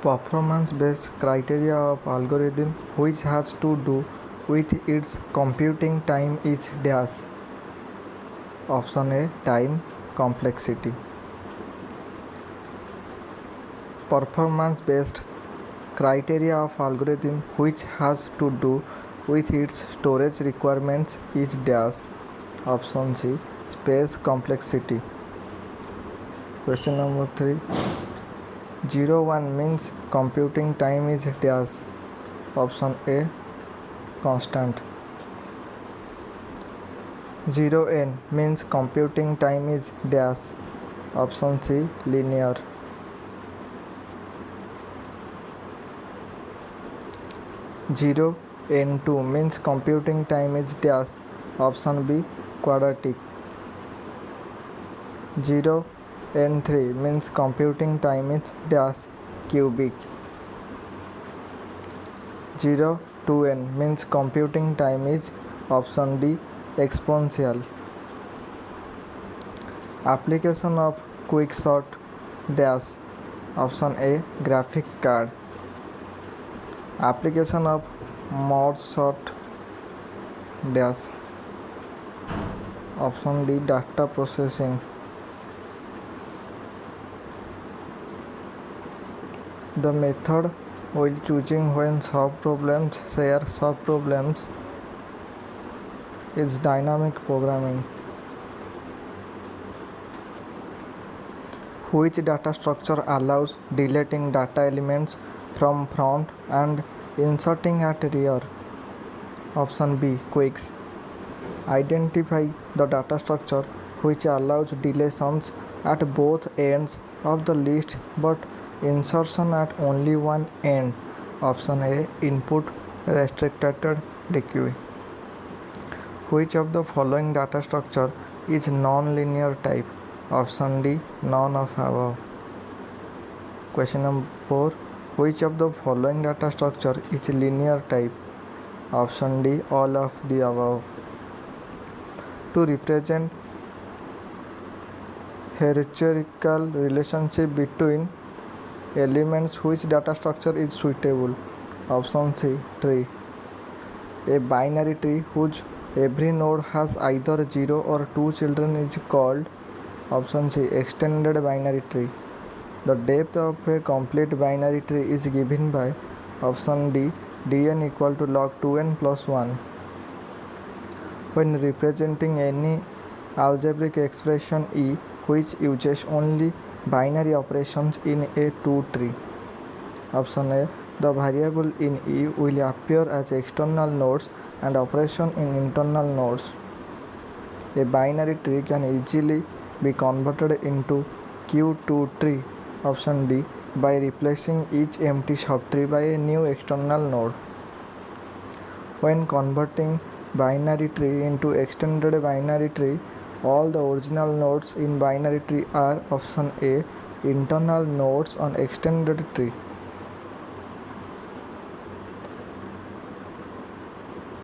Performance based criteria of algorithm which has to do with its computing time is dash. Option A, time complexity. Performance based criteria of algorithm which has to do with its storage requirements is dash. Option C, space complexity. Question number 3. 01 means computing time is dash. Option A, constant. 0n means computing time is dash. Option C, linear. 0n2 means computing time is dash. Option B, quadratic. 0n3 means computing time is dash, cubic. 02n means computing time is option D, exponential. Application of quicksort dash. Option A, graphic card. Application of Morse sort dash. Option D, data processing. The method while choosing when subproblems share subproblems is dynamic programming. Which data structure allows deleting data elements from front and inserting at rear? Option B, quicks. Identify the data structure which allows deletions at both ends of the list but insertion at only one end. Option A, input restricted request. Which of the following data structure is non-linear type? Option D, none of above. Question number 4. Which of the following data structure is linear type? Option D, all of the above. To represent hierarchical relationship between elements, which data structure is suitable? Option C, tree. A binary tree whose every node has either 0 or 2 children is called? Option C, extended binary tree. The depth of a complete binary tree is given by option D, dn equal to log 2n plus 1. When representing any algebraic expression E which uses only binary operations in a 2 tree. Option A, the variable in E will appear as external nodes and operation in internal nodes. A binary tree can easily be converted into Q2 tree. Option D, by replacing each empty subtree by a new external node. When converting binary tree into extended binary tree, all the original nodes in binary tree are option A, internal nodes on extended tree.